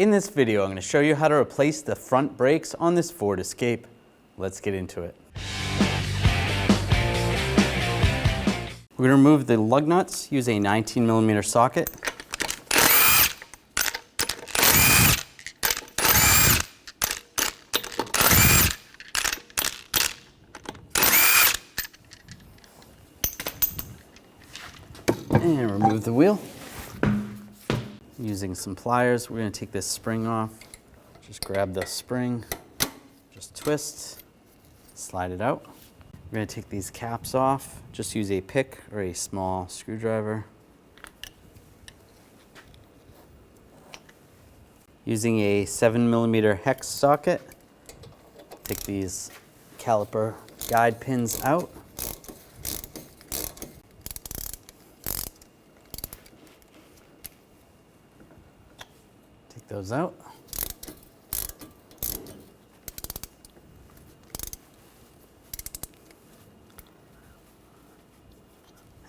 In this video, I'm going to show you how to replace the front brakes on this Ford Escape. Let's get into it. We're going to remove the lug nuts, use a 19mm socket. And remove the wheel. Using some pliers, we're going to take this spring off. Just grab the spring, just twist, slide it out. We're going to take these caps off. Just use a pick or a small screwdriver. Using a 7mm hex socket, take these caliper guide pins out. Take those out.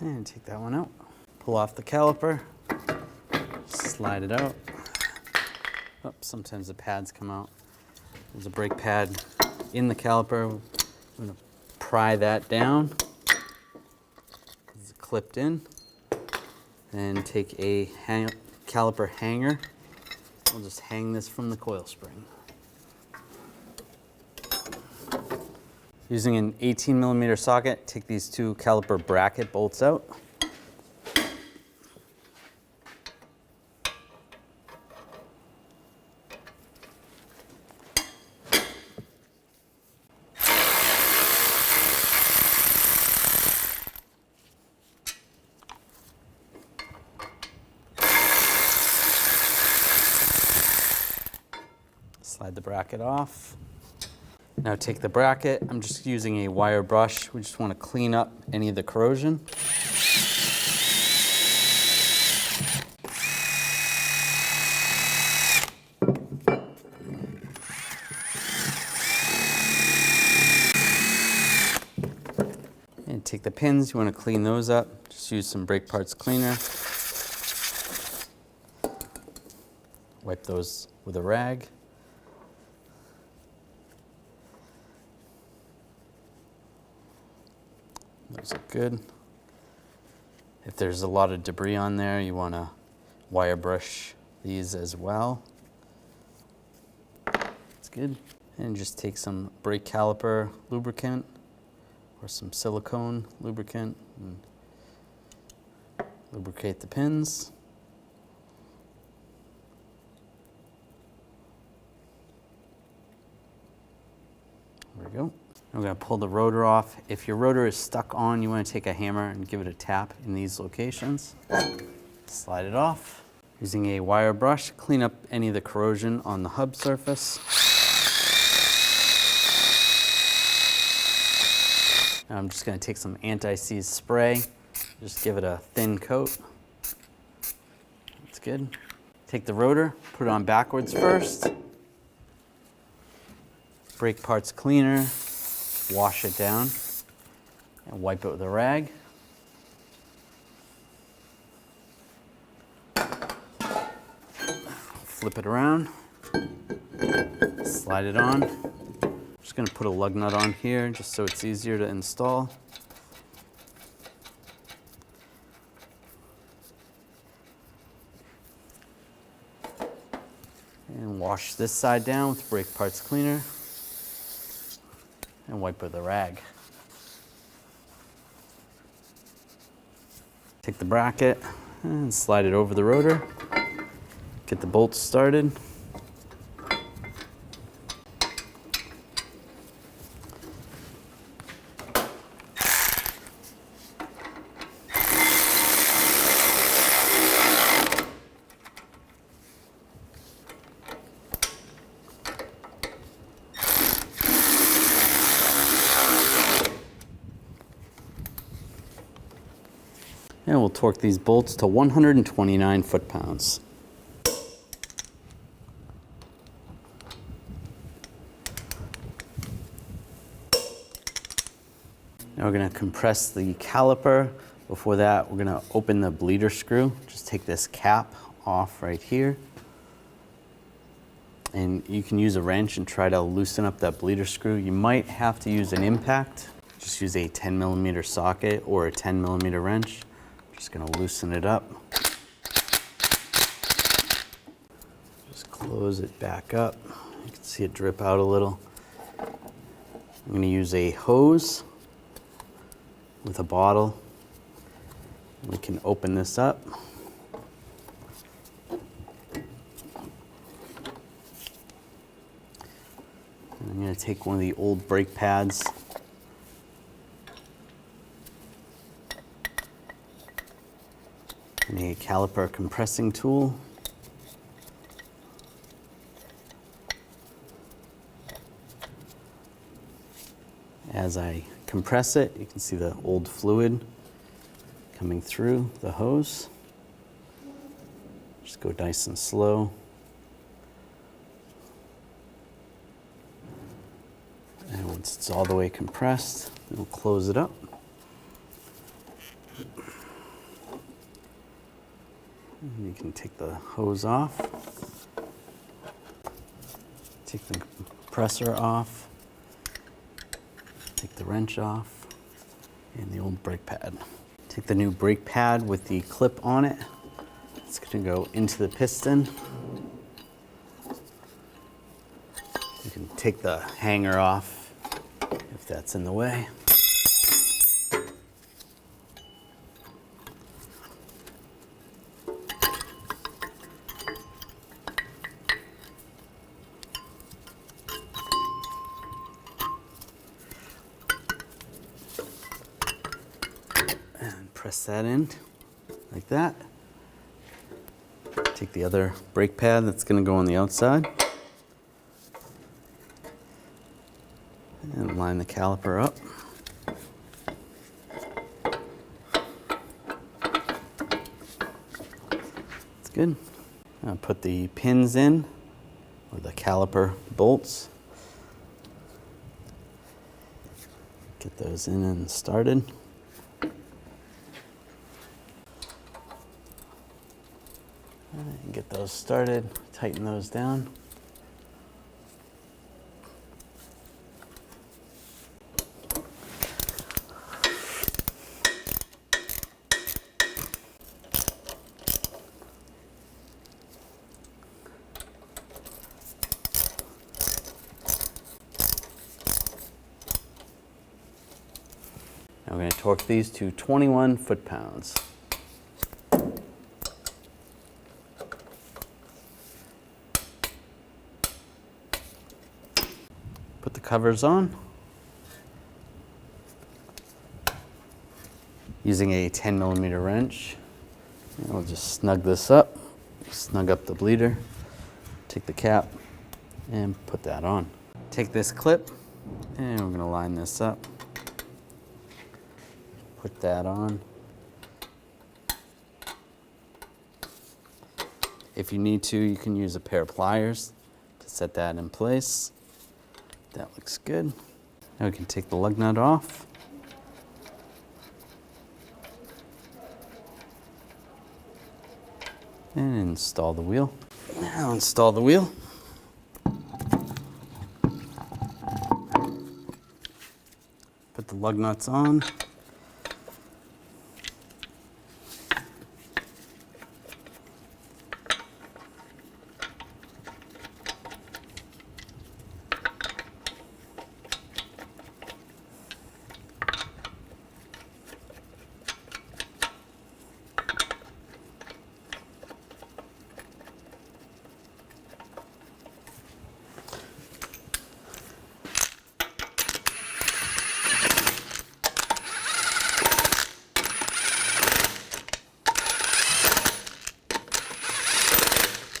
And take that one out. Pull off the caliper, slide it out. Oh, sometimes the pads come out. There's a brake pad in the caliper. I'm going to pry that down. It's clipped in. And take a caliper hanger. We'll just hang this from the coil spring. Using an 18mm socket, take these two caliper bracket bolts out. Slide the bracket off. Now take the bracket. I'm just using a wire brush. We just want to clean up any of the corrosion. And take the pins. You want to clean those up. Just use some brake parts cleaner. Wipe those with a rag. Those look good. If there's a lot of debris on there, you want to wire brush these as well. That's good. And just take some brake caliper lubricant or some silicone lubricant and lubricate the pins. There we go. I'm going to pull the rotor off. If your rotor is stuck on, you want to take a hammer and give it a tap in these locations. Slide it off. Using a wire brush, clean up any of the corrosion on the hub surface. Now I'm just going to take some anti-seize spray. Just give it a thin coat. That's good. Take the rotor, put it on backwards first. Brake parts cleaner. Wash it down and wipe it with a rag. Flip it around, slide it on. I'm just going to put a lug nut on here just so it's easier to install. And wash this side down with brake parts cleaner. And wipe with a rag. Take the bracket and slide it over the rotor. Get the bolts started. And we'll torque these bolts to 129 foot-pounds. Now we're going to compress the caliper. Before that, we're going to open the bleeder screw. Just take this cap off right here. And you can use a wrench and try to loosen up that bleeder screw. You might have to use an impact. Just use a 10mm socket or a 10mm wrench. Just gonna loosen it up. Just close it back up. You can see it drip out a little. I'm gonna use a hose with a bottle. We can open this up. And I'm going to take one of the old brake pads. And a caliper compressing tool. As I compress it, you can see the old fluid coming through the hose. Just go nice and slow. And once it's all the way compressed, we'll close it up. And you can take the hose off, take the compressor off, take the wrench off, and the old brake pad. Take the new brake pad with the clip on it. It's going to go into the piston. You can take the hanger off if that's in the way. Press that in like that. Take the other brake pad that's going to go on the outside and line the caliper up. That's good. I'll put the pins in, or the caliper bolts. Get those in and started. Get those started, tighten those down. Now we're going to torque these to 21 foot-pounds. Put the covers on. Using a 10mm wrench, and we'll just snug this up, snug up the bleeder, take the cap, and put that on. Take this clip, and we're going to line this up. Put that on. If you need to, you can use a pair of pliers to set that in place. That looks good. Now we can take the lug nut off. And install the wheel. Now install the wheel. Put the lug nuts on.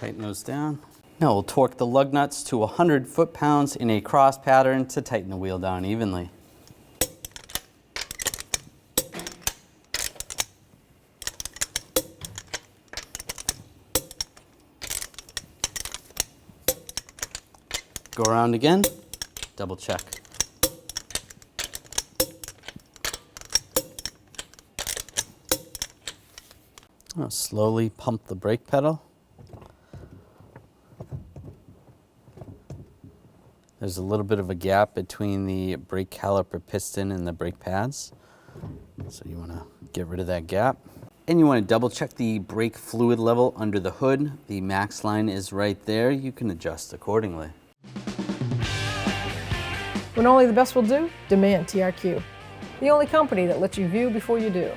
Tighten those down. Now we'll torque the lug nuts to 100 foot-pounds in a cross pattern to tighten the wheel down evenly. Go around again, double check. I'll slowly pump the brake pedal. There's a little bit of a gap between the brake caliper piston and the brake pads. So you want to get rid of that gap. And you want to double check the brake fluid level under the hood. The max line is right there. You can adjust accordingly. When only the best will do, demand TRQ. The only company that lets you view before you do.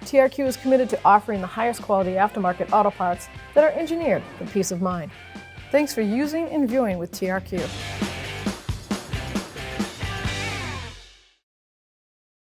TRQ is committed to offering the highest quality aftermarket auto parts that are engineered for peace of mind. Thanks for using and viewing with TRQ.